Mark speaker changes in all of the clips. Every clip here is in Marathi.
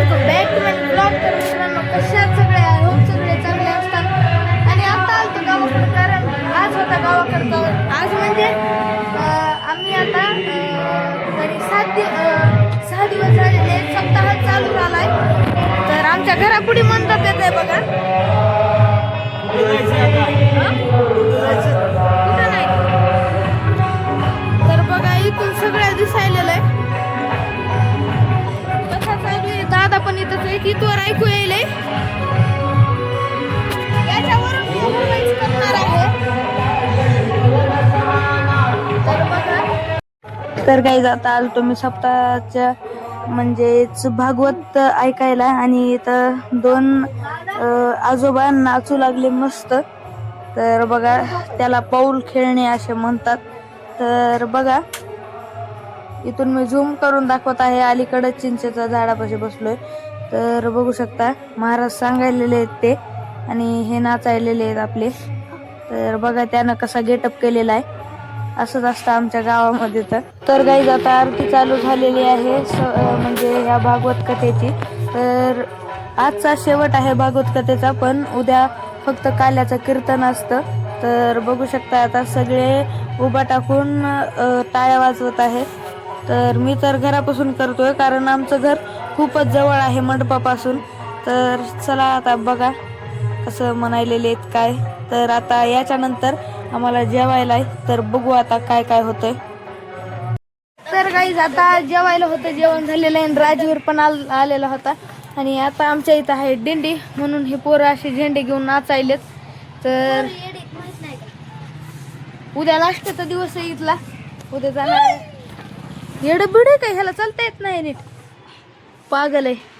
Speaker 1: Welcome back to my blog. तर मित्रांनो, कशा सगळे सगळे चांगले असतात. आणि आता आलतो गावाकडे, कारण आज होता गावाकडचा. आज म्हणजे आम्ही आता तरी 6 दिवस झालेले सप्ताह चालू झालाय. तर आमच्या घरापुढे म्हणतात येत आहे बघा. कुठं नाही. तर बघा इथून सगळ्या दिसायलेलं आहे. दादा पण इथंच आहे, तिथवर ऐकू येईल. याच्यावरून करणार आहे. तर बघा, तर काही जाता आलो तुम्ही सप्ताहाच्या म्हणजेच भागवत ऐकायला. आणि इथं 2 आजोबा नाचू लागले मस्त. तर बघा, त्याला पाऊल खेळणे असे म्हणतात. तर बघा, इथून मी झूम करून दाखवत आहे. अलीकडे चिंचेच्या झाडापाशी बसलोय. तर बघू शकता, महाराज सांगायलेले आहेत ते, आणि हे नाचायलेले आहेत आपले. तर बघा, त्यानं कसा गेटअप केलेला आहे. असंच असतं आमच्या गावामध्ये. तर गाईज आता आरती चालू झालेली आहे म्हणजे ह्या भागवत कथेची. तर आजचा शेवट आहे भागवत कथेचा, पण उद्या फक्त काल्याचं कीर्तन असतं. तर बघू शकता, आता सगळे उभा टाकून टाळ्या वाजवत आहे. तर मी तर घरापासून करतोय, कारण आमचं घर खूपच जवळ आहे मंडपापासून. तर चला आता बघा कसं म्हणायलेले आहेत काय. तर आता याच्यानंतर आम्हाला जेवायला आहे. तर बघू आता काय काय होतंय. तर गाईज आता जेवायला होतं, जेवण झालेलं आहे. राजवीर पण आलेला होता. आणि आता आमच्या इथं आहे दिंडी, म्हणून हे पोरं असे झेंडे घेऊन नाचायलेत. तर उद्या लास्टचा दिवस आहे इथला. उद्या जाणार येडं बिड काय, ह्याला चालता येत नाही नीट, पागल आहे.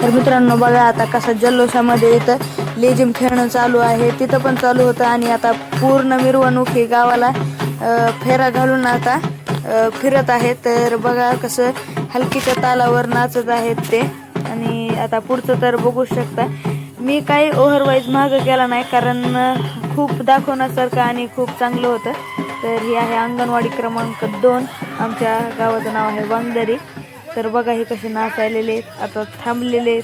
Speaker 1: तर मित्रांनो बघा, आता कसं जल्लोषामध्ये इथं लेझिम खेळणं चालू आहे. तिथं पण चालू होतं. आणि आता पूर्ण मिरवणूक ही गावाला फेरा घालून आता फिरत आहे. तर बघा कसं हलकीच्या तालावर नाचत आहेत ते. आणि आता पुढचं तर बघू शकता, मी काही ओव्हरवाईज महाग केला नाही, कारण खूप दाखवण्यासारखं आणि खूप चांगलं होतं. तर ही आहे अंगणवाडी क्रमांक 2. आमच्या गावाचं नाव आहे वांगदरी. तर बघा हे कसे नाचायलेले आहेत, आता थांबलेले आहेत.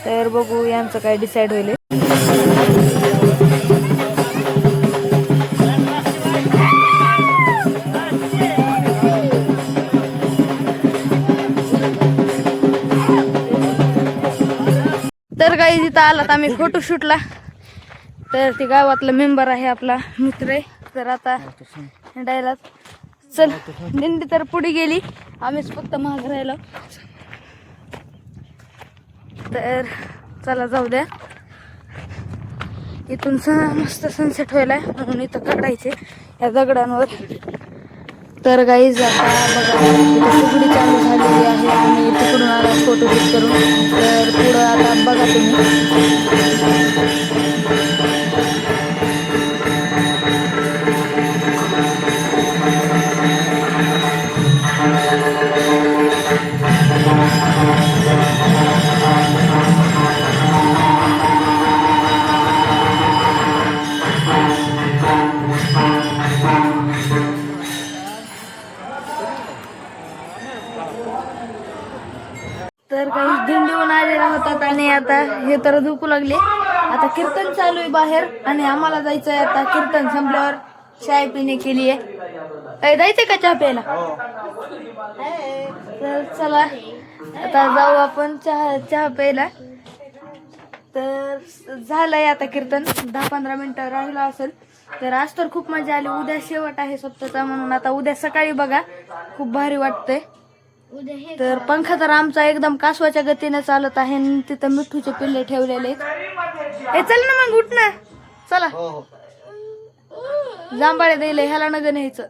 Speaker 1: तर बघू यांचं काय डिसाईड होईल. तर काही तिथं आलात आम्ही फोटोशूटला. तर ते गावातला मेंबर आहे, आपला मित्र आहे. तर आता हिंडायला चल. दिंडी तर पुढे गेली, आम्हीच फक्त माग राहिलो. तर चला जाऊ द्या. इथून मस्त सनसेट व्हायलाय, म्हणून इथं काढायचे या दगडांवर. तर गाईज आता बघा इथं फुगडी चालू झालेली आहे. आम्ही तिकडून आला फोटोशूट करून. तर पुढं आता बघा तुम्ही. तर काही दिंडीहून आलेला होतात आणि आता हे तर झोपू लागले. आता कीर्तन चालू आहे बाहेर आणि आम्हाला जायचं आहे. आता कीर्तन संपल्यावर चाय पिणे के लिए. जायचंय का चहा प्यायला? तर चला आता जाऊ आपण चहा प्यायला. तर झालंय आता कीर्तन, 10-15 मिनिटं राहिलं असेल. तर आज तर खूप मजा आली. उद्या शेवट आहे सप्ताहाचा, म्हणून आता उद्या सकाळी बघा खूप भारी वाटतंय. तर पंखा तर आमचा एकदम कासवाच्या गतीने चालत आहे. तिथं मिठूचे पिल्ले ठेवलेले. चल ना मग, उठ ना, चला. जांभाळे द्यायला ह्याला नग न्यायचं.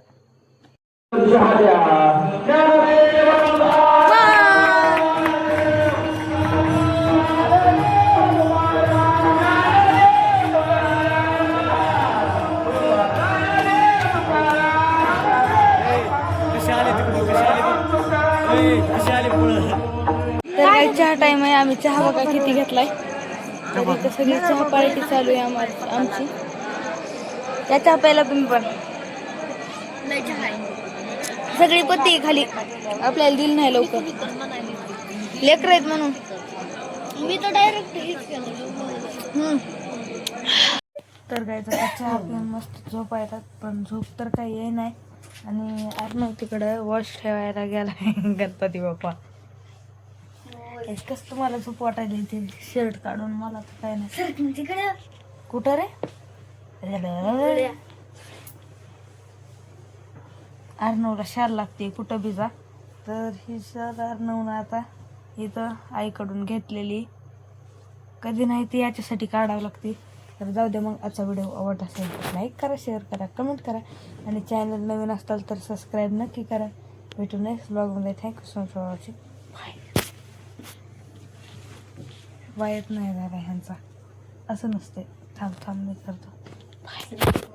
Speaker 1: तर काही चहा टाइम आहे. आम्ही चहा बघा किती घेतलाय. तर इथं सगळी चहा पार्टी चालू आहे आमची. त्या चहा प्यायला तुम्ही पण. सगळी पत्ती खाली, आपल्याला दिल नाही लवकर, लेकर आहेत म्हणून. मी तर डायरेक्ट तर काय चहा पिऊन मस्त झोपा येतात, पण झोप तर काही ये नाही. आणि अर्णव तिकडं वॉश ठेवायला गेला गणपती बाप्पा. कस तुम्हाला झोप वाटायला ते शर्ट काढून? मला तर काय नाही. कुठं रे? अर्णवला शाल लागते कुठं बिजा. तर ही शाल अर्णवनं आता इथं आईकडून घेतलेली. कधी नाही ती याच्यासाठी काढावं लागते. तर जाऊ दे मग. आजचा व्हिडिओ आवडला असेल तर लाईक करा, शेअर करा, कमेंट करा आणि चॅनल नवीन असाल तर सबस्क्राईब नक्की करा. भेटू नेक्स्ट ब्लॉगमध्ये. Thank you so much for watching. Bye. वायत नाही झाला ह्यांचा, असं नसते. थांब मी करतो. बाय.